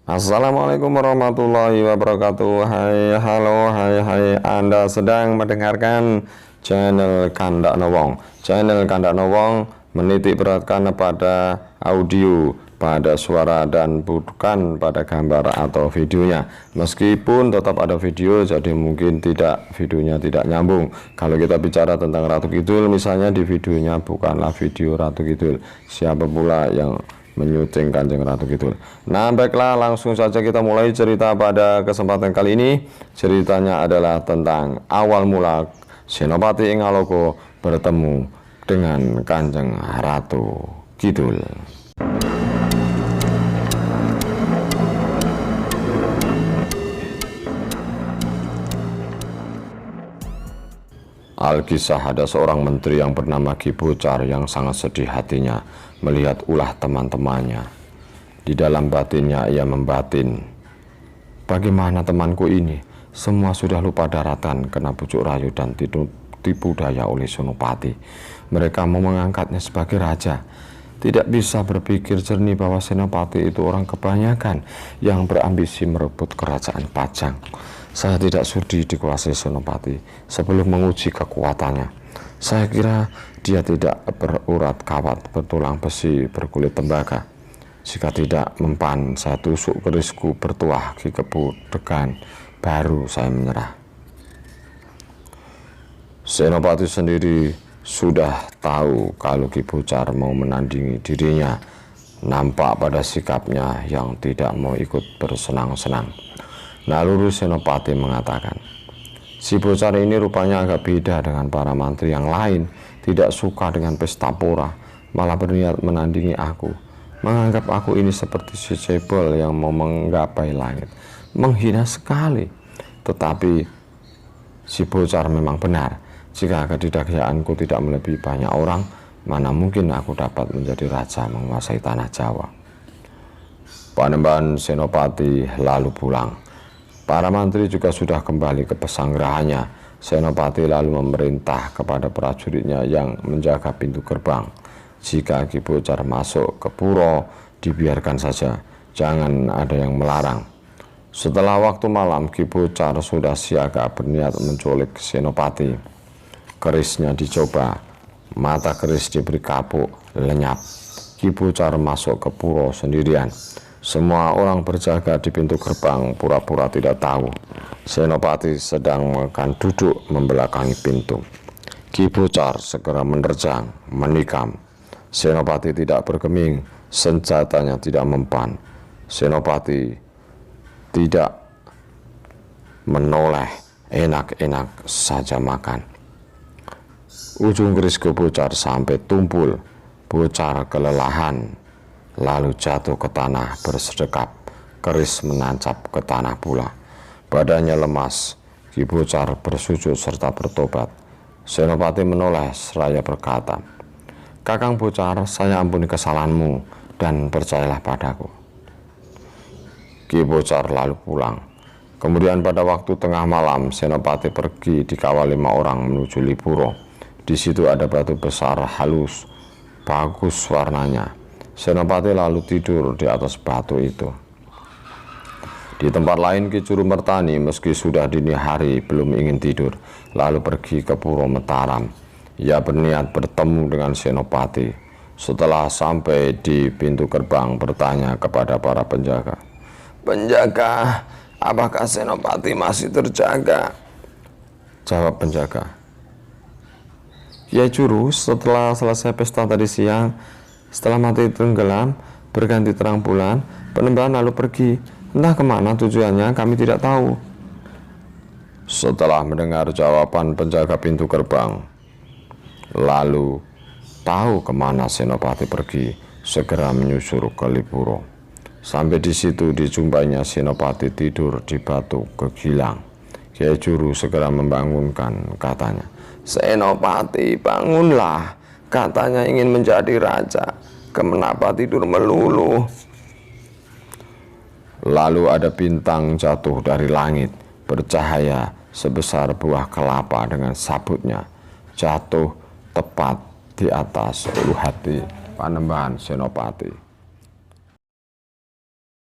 Assalamualaikum warahmatullahi wabarakatuh. Hai, halo, hai. Anda sedang mendengarkan channel Kandakno Wong. Channel Kandakno Wong menitik beratkan pada audio, pada suara, dan bukan pada gambar atau videonya. Meskipun tetap ada video, jadi mungkin videonya tidak nyambung. Kalau kita bicara tentang Ratu Kidul, misalnya di videonya bukanlah video Ratu Kidul. Siapa pula yang menyuting Kanjeng Ratu Kidul? Nah, baiklah, langsung saja kita mulai cerita pada kesempatan kali ini. Ceritanya adalah tentang awal mula Senopati Ingaloko bertemu dengan Kanjeng Ratu Kidul. Alkisah ada seorang menteri yang bernama Ki Bocar yang sangat sedih hatinya melihat ulah teman-temannya. Di dalam batinnya ia membatin, bagaimana temanku ini? Semua sudah lupa daratan, kena bujuk rayu dan tipu daya oleh Senopati. Mereka mau mengangkatnya sebagai raja. Tidak bisa berpikir jernih bahwa Senopati itu orang kebanyakan yang berambisi merebut kerajaan Pajang. Saya tidak sudi dikuasai Senopati sebelum menguji kekuatannya. Saya kira dia tidak berurat kawat, bertulang besi, berkulit tembaga. Jika tidak mempan, saya tusuk kerisku bertuah Ki Kebudekan, baru saya menyerah. Senopati sendiri sudah tahu kalau Ki Bocar mau menandingi dirinya. Nampak pada sikapnya yang tidak mau ikut bersenang-senang. Naluri Senopati mengatakan, si Bocar ini rupanya agak beda dengan para mantri yang lain, tidak suka dengan pesta pora, malah berniat menandingi aku, menganggap aku ini seperti si cebol yang mau menggapai langit. Menghina sekali. Tetapi si Bocar memang benar, jika kedidakyaanku tidak melebihi banyak orang, mana mungkin aku dapat menjadi raja menguasai tanah Jawa. Panembahan Senopati lalu pulang. Para mantri juga sudah kembali ke pesanggerahannya. Senopati lalu memerintah kepada prajuritnya yang menjaga pintu gerbang. Jika Ki Bocar masuk ke pura, dibiarkan saja, jangan ada yang melarang. Setelah waktu malam, Ki Bocar sudah siaga berniat menculik Senopati. Kerisnya dicoba, mata keris diberi kapuk, lenyap. Ki Bocar masuk ke pura sendirian. Semua orang berjaga di pintu gerbang pura-pura tidak tahu Senopati sedang makan duduk membelakangi pintu. Ki Bocar segera menerjang, menikam. Senopati tidak bergeming, senjatanya tidak mempan. Senopati tidak menoleh, enak-enak saja makan. Ujung keris Ki Bocar sampai tumpul. Bocar kelelahan, lalu jatuh ke tanah bersedekap. Keris menancap ke tanah pula. Badannya lemas. Ki Bocar bersujud serta bertobat. Senopati menoleh seraya berkata, Kakang Bocar, saya ampuni kesalahanmu dan percayalah padaku. Ki Bocar lalu pulang. Kemudian pada waktu tengah malam, Senopati pergi dikawal 5 orang menuju Lipuro. Di situ ada batu besar halus, bagus warnanya. Senopati lalu tidur di atas batu itu. Di tempat lain, Ki Curumertani meski sudah dini hari belum ingin tidur, lalu pergi ke Puro Mataram. Ia berniat bertemu dengan Senopati. Setelah sampai di pintu gerbang, bertanya kepada para penjaga, Penjaga, apakah Senopati masih terjaga? Jawab penjaga, Ya Juru, setelah selesai pesta tadi siang, setelah mati tenggelam, berganti terang bulan, Panembahan lalu pergi. Entah kemana tujuannya, kami tidak tahu. Setelah mendengar jawaban penjaga pintu gerbang, lalu tahu kemana Senopati pergi, segera menyusur ke Lipuro. Sampai di situ dijumpainya Senopati tidur di batu kegilang. Kiai Juru segera membangunkan, katanya, Senopati, bangunlah. Katanya ingin menjadi raja. Kenapa tidur melulu? Lalu ada bintang jatuh dari langit, bercahaya sebesar buah kelapa dengan sabutnya, jatuh tepat di atas ulu hati Panembahan Senopati.